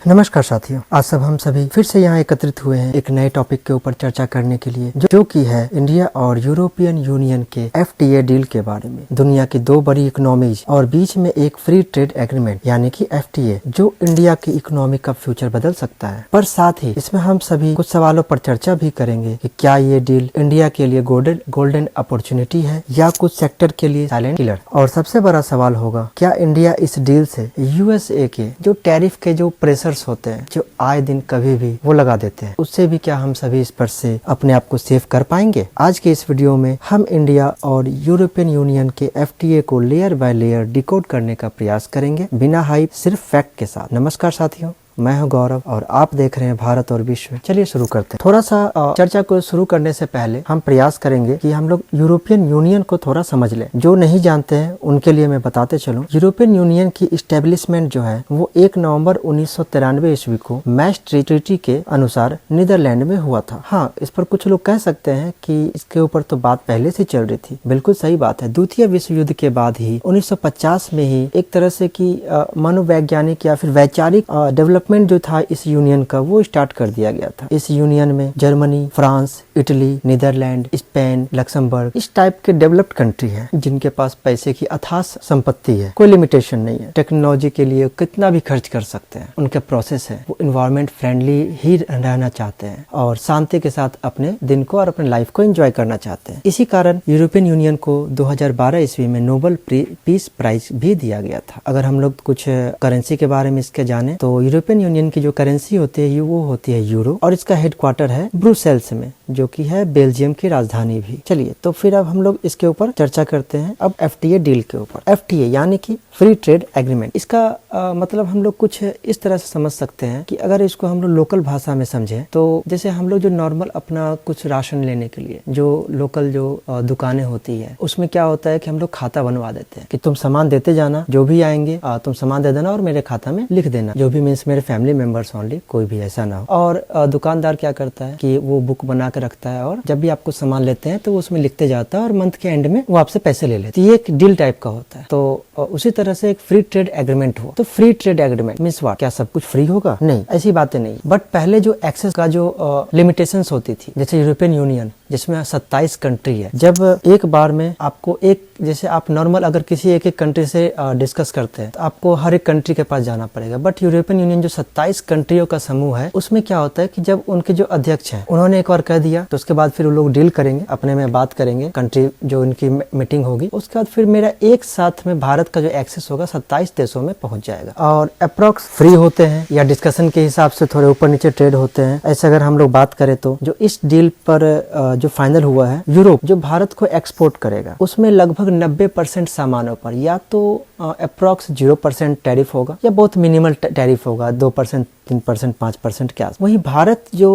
नमस्कार साथियों, आज सब हम सभी फिर से यहाँ एकत्रित हुए हैं एक नए टॉपिक के ऊपर चर्चा करने के लिए जो कि है इंडिया और यूरोपियन यूनियन के FTA डील के बारे में। दुनिया की दो बड़ी इकोनॉमीज और बीच में एक फ्री ट्रेड एग्रीमेंट यानी कि FTA जो इंडिया की इकोनॉमी का फ्यूचर बदल सकता है। पर साथ ही इसमें हम सभी कुछ सवालों पर चर्चा भी करेंगे कि क्या ये डील इंडिया के लिए गोल्डन अपॉर्चुनिटी है या कुछ सेक्टर के लिए साइलेंट किलर। और सबसे बड़ा सवाल होगा, क्या इंडिया इस डील से USA के जो टैरिफ के जो प्रेशर होते हैं जो आए दिन कभी भी वो लगा देते हैं, उससे भी क्या हम सभी इस पर से अपने आप को सेव कर पाएंगे। आज के इस वीडियो में हम इंडिया और यूरोपियन यूनियन के FTA को लेयर बाय लेयर डिकोड करने का प्रयास करेंगे, बिना हाइप, सिर्फ फैक्ट के साथ। नमस्कार साथियों, मैं हूं गौरव और आप देख रहे हैं भारत और विश्व। चलिए शुरू करते हैं। थोड़ा सा चर्चा को शुरू करने से पहले हम प्रयास करेंगे कि हम लोग यूरोपियन यूनियन को थोड़ा समझ लें। जो नहीं जानते हैं उनके लिए मैं बताते चलूं, यूरोपियन यूनियन की इस्टेब्लिशमेंट जो है वो 1 नवंबर 1993 ईस्वी को मैस्ट्रिक्ट ट्रीटी के अनुसार नीदरलैंड में हुआ था। हाँ, इस पर कुछ लोग कह सकते हैं कि इसके ऊपर तो बात पहले से चल रही थी। बिल्कुल सही बात है। द्वितीय विश्व युद्ध के बाद ही 1950 में ही एक तरह से की मनोवैज्ञानिक या फिर वैचारिक डेवलपमेंट जो था इस यूनियन का वो स्टार्ट कर दिया गया था। इस यूनियन में Germany, France, Italy, Netherlands, Spain, Luxembourg इस टाइप के डेवलप्ड कंट्री हैं जिनके पास पैसे की अथाह संपत्ति है, कोई लिमिटेशन नहीं है। टेक्नोलॉजी के लिए कितना भी खर्च कर सकते हैं। उनके प्रोसेस है वो एनवायरमेंट फ्रेंडली ही रहना चाहते हैं और शांति के साथ अपने दिन को और अपने लाइफ को एंजॉय करना चाहते हैं। इसी कारण यूरोपियन यूनियन को 2012 ईस्वी में नोबेल पीस प्राइज भी दिया गया था। अगर हम लोग कुछ करेंसी के बारे में इसके जाने तो यूरोपियन यूनियन की जो करेंसी होती है वो होती है यूरो और इसका हेडक्वार्टर है ब्रुसेल्स में, जो कि है बेल्जियम की राजधानी भी। चलिए तो फिर अब हम लोग इसके ऊपर चर्चा करते हैं। अब FTA डील के ऊपर। FTA यानी कि फ्री ट्रेड एग्रीमेंट। इसका मतलब हम लोग कुछ इस तरह से समझ सकते हैं कि अगर इसको हम लोग लोकल भाषा में समझें तो जैसे हम लोग जो नॉर्मल अपना कुछ राशन लेने के लिए जो लोकल जो दुकानें होती है उसमें क्या होता है कि हम लोग खाता बनवा देते हैं कि तुम सामान देते जाना, जो भी आएंगे तुम सामान दे देना और मेरे खाता में लिख देना, जो भी मीन्स मेरे फैमिली मेंबर्स ओनली, कोई भी ऐसा ना हो। और दुकानदार क्या करता है कि वो बुक बना के रखता है और जब भी आपको सामान लेते हैं तो वो उसमें लिखते जाता है और मंथ के एंड में वो आपसे पैसे ले लेते हैं। ये एक डील टाइप का होता है। तो उसी तरह से एक फ्री ट्रेड एग्रीमेंट हुआ। तो free trade agreement means what? क्या सब कुछ फ्री होगा? नहीं, ऐसी बातें नहीं। बट पहले जो एक्सेस का जो लिमिटेशंस होती थी, जैसे यूरोपियन यूनियन जिसमें 27 कंट्री है, जब एक बार में आपको एक जैसे आप नॉर्मल अगर किसी एक कंट्री से डिस्कस करते हैं तो आपको हर एक कंट्री के पास जाना पड़ेगा। बट यूरोपियन यूनियन जो 27 कंट्रियों का समूह है उसमें क्या होता है कि जब उनके जो अध्यक्ष हैं उन्होंने एक बार कह दिया तो उसके बाद फिर वो लोग डील करेंगे, अपने में बात करेंगे, कंट्री जो उनकी मीटिंग होगी, उसके बाद फिर मेरा एक साथ में भारत का जो एक्सेस होगा 27 देशों में पहुंच जाएगा। और अप्रोक्स फ्री होते हैं या डिस्कशन के हिसाब से थोड़े ऊपर नीचे ट्रेड होते हैं। ऐसे अगर हम लोग बात करें तो जो इस डील पर जो फाइनल हुआ है, यूरोप जो भारत को एक्सपोर्ट करेगा उसमें लगभग 90% सामानों पर या तो अप्रोक्स 0% टैरिफ होगा या बहुत मिनिमल टैरिफ होगा, 2%, 3%, 5% के आसपास। वहीं भारत जो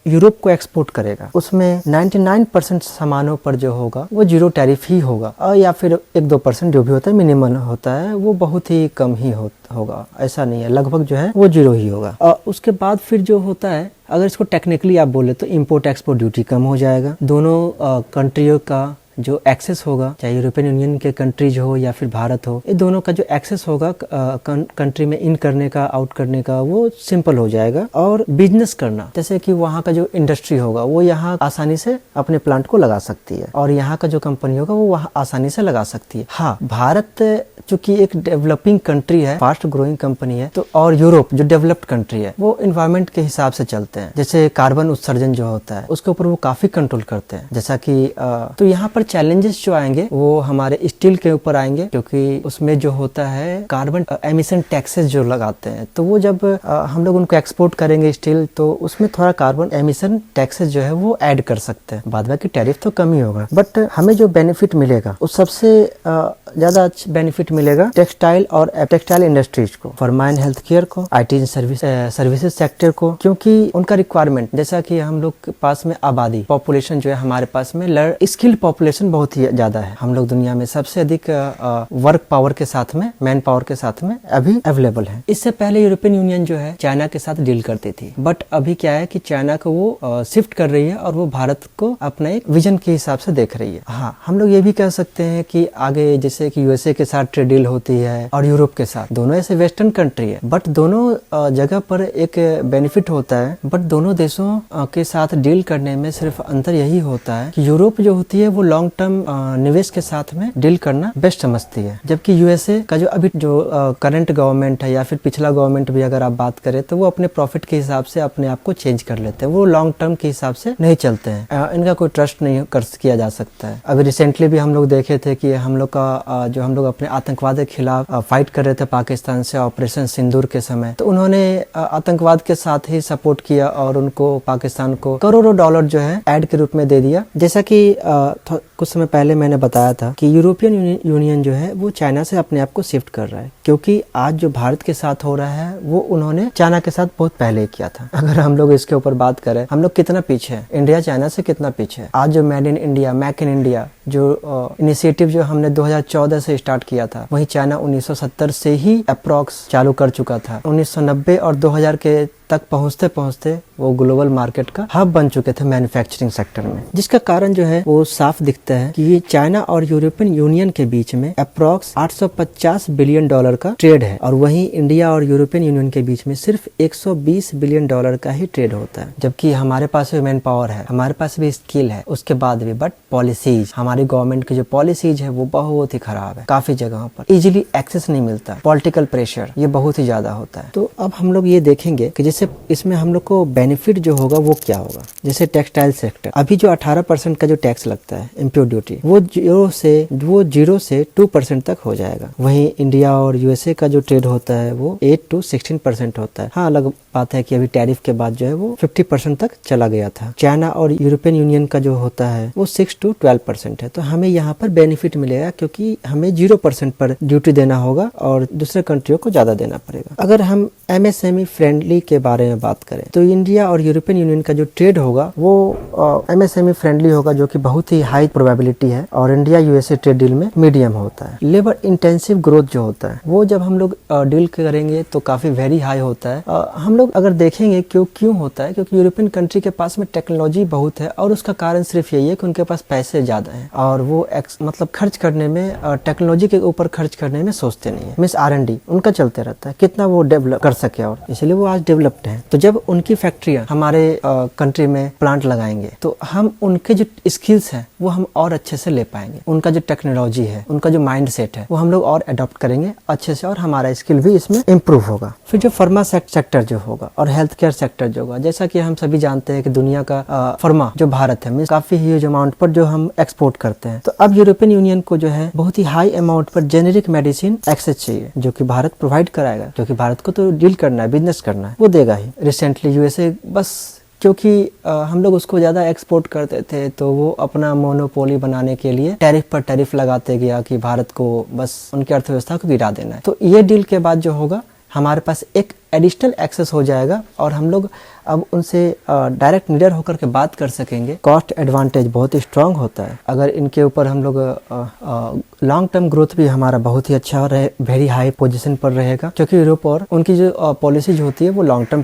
यूरोप को एक्सपोर्ट करेगा उसमें 99% सामानों पर जो होगा वो 0 टैरिफ ही होगा या फिर 1-2% जो भी होता है मिनिमल होता है, वो बहुत ही कम ही होगा। ऐसा नहीं है, लगभग जो है वो 0 ही होगा। उसके बाद फिर जो होता है, अगर इसको टेक्निकली आप बोले तो इम्पोर्ट एक्सपोर्ट ड्यूटी कम हो जाएगा। दोनों कंट्रियों का जो एक्सेस होगा, चाहे यूरोपियन यूनियन के कंट्रीज हो या फिर भारत हो, ये दोनों का जो एक्सेस होगा कंट्री में इन करने का, आउट करने का, वो सिंपल हो जाएगा। और बिजनेस करना, जैसे कि वहाँ का जो इंडस्ट्री होगा वो यहाँ आसानी से अपने प्लांट को लगा सकती है और यहाँ का जो कंपनी होगा वो वहाँ आसानी से लगा सकती है। हाँ, भारत चूंकि एक डेवलपिंग कंट्री है, फास्ट ग्रोइंग कंपनी है, तो और यूरोप जो डेवलप्ड कंट्री है वो एनवायरमेंट के हिसाब से चलते हैं। जैसे कार्बन उत्सर्जन जो होता है उसके ऊपर वो काफी कंट्रोल करते हैं। जैसा कि तो यहाँ पर चैलेंजेस जो आएंगे वो हमारे स्टील के ऊपर आएंगे, क्योंकि उसमें जो होता है कार्बन एमिशन टैक्सेस जो लगाते हैं, तो वो जब हम लोग उनको एक्सपोर्ट करेंगे स्टील तो उसमें थोड़ा कार्बन एमिशन टैक्सेस जो है वो ऐड कर सकते हैं। बाद बाकी टैरिफ तो कम ही होगा। बट हमें जो बेनिफिट मिलेगा उस सबसे ज्यादा बेनिफिट मिलेगा टेक्सटाइल और टेक्सटाइल इंडस्ट्रीज को, फॉर्माइन हेल्थ केयर को, IT सर्विसेज सेक्टर को, क्योंकि उनका रिक्वायरमेंट, जैसा कि हम लोग के पास में आबादी पॉपुलेशन जो है हमारे पास में स्किल्ड पॉपुलेशन पॉपुलेशन बहुत ही ज्यादा है, हम लोग दुनिया में सबसे अधिक वर्क पावर के साथ में, मैन पावर के साथ में अभी अवेलेबल है। इससे पहले यूरोपियन यूनियन जो है चाइना के साथ डील करती थी, बट अभी क्या है कि चाइना को वो शिफ्ट कर रही है और वो भारत को अपना एक विजन के हिसाब से देख रही है। हाँ, हम लोग ये भी कह सकते हैं कि आगे जैसे कि यूएसए के साथ ट्रेड डील होती है और यूरोप के साथ, दोनों ऐसे वेस्टर्न कंट्री है, बट दोनों जगह पर एक बेनिफिट होता है। बट दोनों देशों के साथ डील करने में सिर्फ अंतर यही होता है कि यूरोप जो होती है वो लॉन्ग टर्म निवेश के साथ में डील करना बेस्ट समझती है, जबकि यूएसए का जो अभी जो करंट गवर्नमेंट है या फिर पिछला गवर्नमेंट भी अगर आप बात करें तो वो अपने प्रॉफिट के हिसाब से अपने आप को चेंज कर लेते हैं, वो लॉन्ग टर्म के हिसाब से नहीं चलते हैं, इनका कोई ट्रस्ट नहीं किया जा सकता है। अभी रिसेंटली भी हम लोग देखे थे कि हम लोग का जो हम लोग अपने आतंकवाद के खिलाफ फाइट कर रहे थे पाकिस्तान से ऑपरेशन सिंदूर के समय, तो उन्होंने आतंकवाद के साथ ही सपोर्ट किया और उनको पाकिस्तान को करोड़ों डॉलर जो है एड के रूप में दे दिया। जैसा कि कुछ समय पहले मैंने बताया था कि यूरोपियन यूनियन जो है वो चाइना से अपने आप को शिफ्ट कर रहा है, क्योंकि आज जो भारत के साथ हो रहा है वो उन्होंने चाइना के साथ बहुत पहले किया था। अगर हम लोग इसके ऊपर बात करें, हम लोग कितना पीछे है, इंडिया चाइना से कितना पीछे है। आज जो made in India, make in India जो इनिशिएटिव जो हमने 2014 से स्टार्ट किया था, वही चाइना 1970 से ही अप्रॉक्स चालू कर चुका था। 1990 और 2000 के तक पहुंचते पहुंचते वो ग्लोबल मार्केट का हब बन चुके थे मैन्युफैक्चरिंग सेक्टर में, जिसका कारण जो है वो साफ दिखता है कि ये चाइना और यूरोपियन यूनियन के बीच में अप्रॉक्स 850 बिलियन डॉलर का ट्रेड है, और वहीं इंडिया और यूरोपियन यूनियन के बीच में सिर्फ 120 बिलियन डॉलर का ही ट्रेड होता है। जबकि हमारे पास भी मैन पावर है, हमारे पास भी स्किल है, उसके बाद भी बट पॉलिसीज, हमारी गवर्नमेंट की जो पॉलिसीज है वो बहुत ही खराब है। काफी जगहों पर इजीली एक्सेस नहीं मिलता, पॉलिटिकल प्रेशर ये बहुत ही ज्यादा होता है। तो अब हम लोग ये देखेंगे कि जैसे इसमें हम लोग को बेनिफिट जो होगा वो क्या होगा। जैसे टेक्सटाइल सेक्टर, अभी जो 18% का जो टैक्स लगता है इम्पोर्ट ड्यूटी, वो 0 से 2% तक हो जाएगा। वहीं इंडिया और यूएसए का जो ट्रेड होता है वो 8 to 16% होता है। हाँ, अलग बात है कि अभी टैरिफ के बाद जो है वो 50% तक चला गया था। चाइना और यूरोपियन यूनियन का जो होता है वो 6 to 12% है। तो हमें यहाँ पर बेनिफिट मिलेगा, क्योंकि हमें 0% पर ड्यूटी देना होगा और दूसरे कंट्रियों को ज्यादा देना पड़ेगा। अगर हम एमएसएमई फ्रेंडली के बारे में बात करें तो इंडिया और यूरोपियन यूनियन का जो ट्रेड होगा वो एमएसएमई फ्रेंडली होगा, जो कि बहुत ही हाई प्रोबेबिलिटी है, और इंडिया यूएसए ट्रेड डील में मीडियम होता है। लेबर इंटेंसिव ग्रोथ जो होता है वो जब हम लोग डील करेंगे तो काफी वेरी हाई होता है। हम लोग अगर देखेंगे क्यों होता है, क्योंकि यूरोपियन कंट्री के पास में टेक्नोलॉजी बहुत है, और उसका कारण सिर्फ यही है कि उनके पास पैसे ज्यादा हैं और वो मतलब खर्च करने में, टेक्नोलॉजी के ऊपर खर्च करने में सोचते नहीं है। मिस R&D उनका चलते रहता है, कितना वो डेवलप कर सके, और इसलिए वो आज डेवलप्ड है। तो जब उनकी फैक्ट्रियां हमारे कंट्री में प्लांट लगाएंगे तो हम उनके जो स्किल्स हैं वो हम और अच्छे से ले पाएंगे। उनका जो टेक्नोलॉजी है, उनका जो माइंड सेट है वो हम लोग और अडॉप्ट करेंगे अच्छे से, और हमारा स्किल भी इसमें इम्प्रूव होगा। फिर जो फार्मा सेक्टर जो होगा और हेल्थ केयर सेक्टर जो होगा, जैसा कि हम सभी जानते हैं कि दुनिया का फार्मा जो भारत है काफी ह्यूज अमाउंट पर जो हम एक्सपोर्ट करते हैं। तो अब यूरोपियन यूनियन को जो है बहुत ही हाई अमाउंट पर जेनेरिक मेडिसिन एक्सेस चाहिए, जो कि भारत प्रोवाइड कराएगा, क्योंकि भारत को तो डील करना है, बिजनेस करना है, वो देगा ही। रिसेंटली यूएसए बस क्योंकि हम लोग उसको ज्यादा एक्सपोर्ट करते थे तो वो अपना मोनोपोली बनाने के लिए टैरिफ पर टैरिफ लगाते गया कि भारत को बस उनकी अर्थव्यवस्था को गिरा देना है। तो ये डील के बाद जो होगा हमारे पास एक एडिशनल एक्सेस हो जाएगा, और हम लोग अब उनसे डायरेक्ट नीडर होकर के बात कर सकेंगे। कॉस्ट एडवांटेज बहुत ही स्ट्रांग होता है। अगर इनके ऊपर हम लोग लॉन्ग टर्म ग्रोथ भी हमारा बहुत ही अच्छा वेरी हाई पोजीशन पर रहेगा, क्योंकि यूरोप और उनकी जो पॉलिसीज होती है वो लॉन्ग टर्म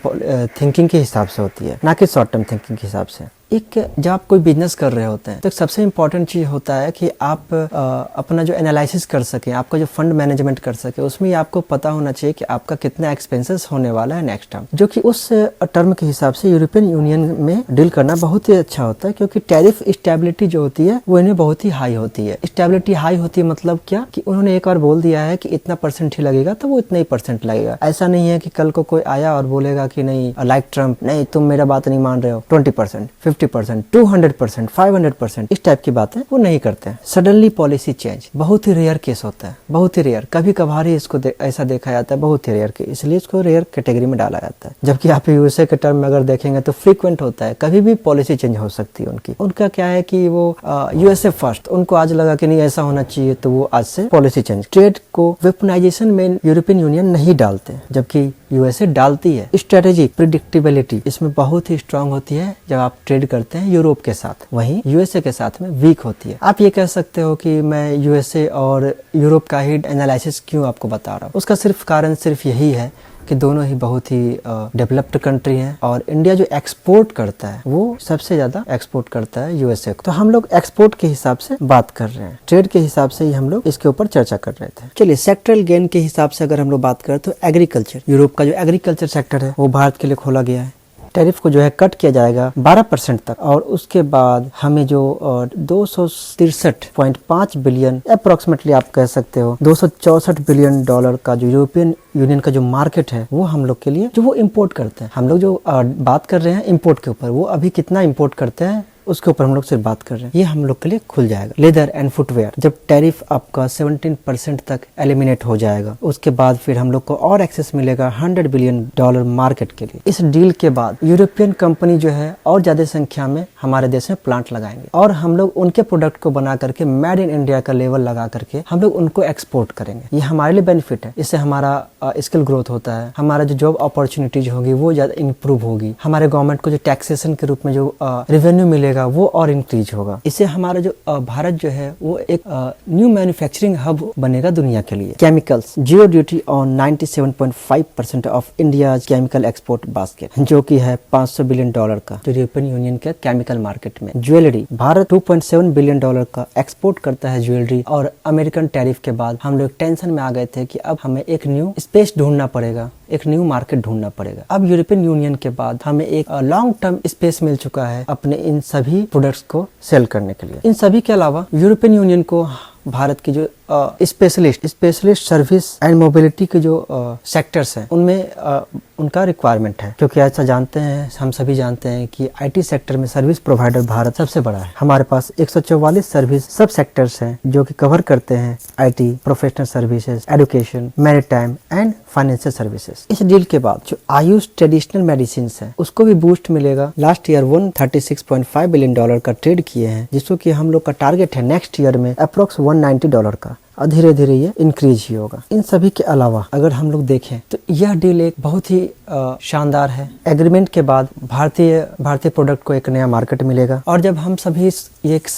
थिंकिंग के हिसाब से होती है, ना कि शॉर्ट टर्म थिंकिंग के हिसाब से। जब आप कोई बिजनेस कर रहे होते हैं तो सबसे इम्पोर्टेंट चीज होता है कि आप अपना जो एनालिसिस कर सकें, आपका जो फंड मैनेजमेंट कर सके, उसमें आपको पता होना चाहिए कि आपका कितना एक्सपेंसेस होने वाला है नेक्स्ट टर्म, जो कि उस टर्म के हिसाब से यूरोपियन यूनियन में डील करना बहुत ही अच्छा होता है, क्योंकि टैरिफ स्टेबिलिटी जो होती है वो इन्हें बहुत ही हाई होती है। स्टेबिलिटी हाई होती है मतलब क्या, कि उन्होंने एक बार बोल दिया है कि इतना % ही लगेगा तो वो इतना ही % लगेगा। ऐसा नहीं है कि कल को कोई आया और बोलेगा कि नहीं, लाइक ट्रम्प, नहीं तुम मेरा बात नहीं मान रहे हो, 20%, 50%, 200%, 500%, इस टाइप की बातें वो नहीं करते हैं। सडनली पॉलिसी चेंज बहुत ही रेयर केस होता है, बहुत ही रेयर, कभी कभार ही इसको ऐसा देखा जाता है, बहुत ही रेयर केस, इसलिए इसको रेयर कैटेगरी में डाला जाता है। जबकि आप यूएसए के टर्म में अगर देखेंगे तो फ्रीक्वेंट होता है, कभी भी पॉलिसी चेंज हो सकती है उनकी। उनका क्या है कि वो यूएसए फर्स्ट, उनको आज लगा कि नहीं ऐसा होना चाहिए तो वो आज से पॉलिसी चेंज। ट्रेड को वेपनाइजेशन में यूरोपियन यूनियन नहीं डालते, जबकि यूएसए डालती है। स्ट्रेटेजी प्रिडिक्टेबिलिटी इसमें बहुत ही स्ट्रांग होती है। जब आप ट्रेड ट्रेड करते हैं यूरोप के साथ, वहीं यूएसए के साथ में वीक होती है। आप ये कह सकते हो कि मैं यूएसए और यूरोप का ही एनालिसिस क्यों आपको बता रहा हूँ। उसका सिर्फ कारण सिर्फ यही है कि दोनों ही बहुत ही डेवलप्ड कंट्री हैं और इंडिया जो एक्सपोर्ट करता है वो सबसे ज़्यादा एक्सपोर्ट करता है यूएसए को। तो हम लोग एक्सपोर्ट के हिसाब से बात कर रहे हैं, ट्रेड के हिसाब से ही हम लोग इसके ऊपर चर्चा कर रहे थे। चलिए सेक्टरल गेन के हिसाब से अगर हम लोग बात करें तो एग्रीकल्चर, यूरोप का जो एग्रीकल्चर सेक्टर है वो भारत के लिए खोला गया है। टैरिफ को जो है कट किया जाएगा 12% तक और उसके बाद हमें जो 263.5 बिलियन अप्रोक्सीमेटली आप कह सकते हो $264 बिलियन का जो यूरोपियन यूनियन का जो मार्केट है वो हम लोग के लिए जो वो इम्पोर्ट करते हैं। हम लोग जो बात कर रहे हैं इम्पोर्ट के ऊपर, वो अभी कितना इम्पोर्ट करते हैं उसके ऊपर हम लोग सिर्फ बात कर रहे हैं। ये हम लोग के लिए खुल जाएगा। लेदर एंड फुटवेयर, जब टैरिफ आपका 17% तक एलिमिनेट हो जाएगा उसके बाद फिर हम लोग को और एक्सेस मिलेगा $100 बिलियन मार्केट के लिए। इस डील के बाद यूरोपियन कंपनी जो है और ज्यादा संख्या में हमारे देश में प्लांट लगाएंगे और हम लोग उनके प्रोडक्ट को बना करके मेड इन इंडिया का लेवल लगा करके हम लोग उनको एक्सपोर्ट करेंगे। ये हमारे लिए बेनिफिट है, इससे हमारा स्किल ग्रोथ होता है, हमारा जो जॉब अपॉर्चुनिटीज होगी वो ज्यादा इंप्रूव होगी, हमारे गवर्नमेंट को जो टैक्सेशन के रूप में जो रेवेन्यू मिलेगा वो और इंक्रीज होगा। इससे हमारा जो भारत जो है वो एक न्यू मैन्युफैक्चरिंग हब बनेगा दुनिया के लिए। Chemicals, zero duty on 97.5% of India chemical export basket, जो कि है $500 बिलियन का जो यूरोपियन यूनियन के केमिकल मार्केट में। ज्वेलरी, भारत $2.7 बिलियन का एक्सपोर्ट करता है ज्वेलरी और अमेरिकन टैरिफ के बाद हम लोग टेंशन में आ गए थे कि अब हमें एक न्यू स्पेस ढूंढना पड़ेगा, एक न्यू मार्केट ढूंढना पड़ेगा। अब यूरोपियन यूनियन के बाद हमें एक लॉन्ग टर्म स्पेस मिल चुका है अपने इन सभी प्रोडक्ट्स को सेल करने के लिए। इन सभी के अलावा यूरोपियन यूनियन को भारत की जो स्पेशलिस्ट सर्विस एंड मोबिलिटी के जो सेक्टर्स हैं उनमें उनका रिक्वायरमेंट है, क्योंकि ऐसा जानते हैं, हम सभी जानते हैं कि आईटी सेक्टर में सर्विस प्रोवाइडर भारत सबसे बड़ा है। हमारे पास 144 सर्विस सब सेक्टर्स हैं जो कि कवर करते हैं IT, professional services, education, maritime and financial services. इस डील के बाद जो आयुष ट्रेडिशनल मेडिसिन है उसको भी बूस्ट मिलेगा। लास्ट ईयर $136.5 बिलियन का ट्रेड किए हैं, जिसको कि हम लोग का टारगेट है नेक्स्ट ईयर में अप्रोक्स $190 का, और धीरे धीरे ये इंक्रीज ही होगा। इन सभी के अलावा अगर हम लोग देखें तो यह डील एक बहुत ही शानदार है। एग्रीमेंट के बाद भारतीय प्रोडक्ट को एक नया मार्केट मिलेगा और जब हम सभी एक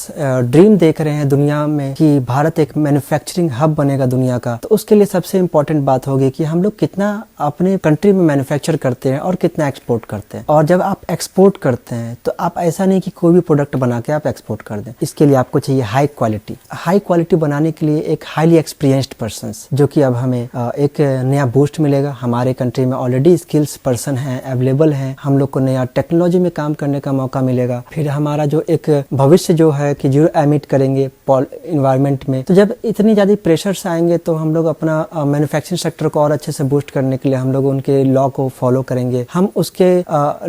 ड्रीम देख रहे हैं दुनिया में कि भारत एक मैन्युफैक्चरिंग हब बनेगा दुनिया का, तो उसके लिए सबसे इम्पोर्टेंट बात होगी कि हम लोग कितना अपने कंट्री में मैन्युफैक्चर करते हैं और कितना एक्सपोर्ट करते हैं। और जब आप एक्सपोर्ट करते हैं तो आप ऐसा नहीं कि कोई भी प्रोडक्ट बना के आप एक्सपोर्ट कर दें, इसके लिए आपको चाहिए हाई क्वालिटी। हाई क्वालिटी बनाने के लिए एक हाईली एक्सपीरियंस्ड पर्संस, जो कि अब हमें एक नया बूस्ट मिलेगा। हमारे कंट्री में ऑलरेडी स्किल्स पर्सन हैं, अवेलेबल हैं, हम लोग को नया टेक्नोलॉजी में काम करने का मौका मिलेगा। फिर हमारा जो एक भविष्य जो है कि जीरो एमिट करेंगे इन्वायरमेंट में। तो जब इतनी ज्यादा प्रेशर्स आएंगे तो हम लोग अपना मैन्युफैक्चरिंग सेक्टर को और अच्छे से बूस्ट करने के लिए हम लोग उनके लॉ को फॉलो करेंगे। हम उसके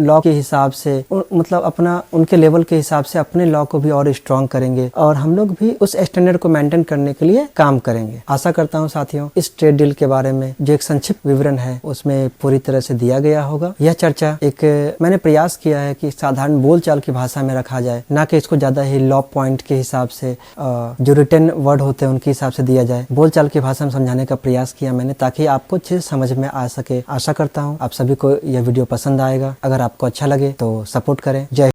लॉ के हिसाब से मतलब अपना उनके लेवल के हिसाब से अपने लॉ को भी और स्ट्रॉन्ग करेंगे और हम लोग भी उस स्टैंडर्ड को मेंटेन करने के लिए काम करेंगे। आशा करता हूं साथियों इस ट्रेड डील के बारे में जो एक संक्षिप्त विवरण है उसमें पूरी तरह से दिया गया होगा। यह चर्चा एक मैंने प्रयास किया है कि साधारण बोलचाल की भाषा में रखा जाए, ना कि इसको ज्यादा ही लॉ पॉइंट के हिसाब से जो रिटन वर्ड होते हैं उनके हिसाब से दिया जाए। बोलचाल की भाषा में समझाने का प्रयास किया मैंने ताकि आपको अच्छे समझ में आ सके। आशा करता हूँ आप सभी को यह वीडियो पसंद आएगा। अगर आपको अच्छा लगे तो सपोर्ट करें। जय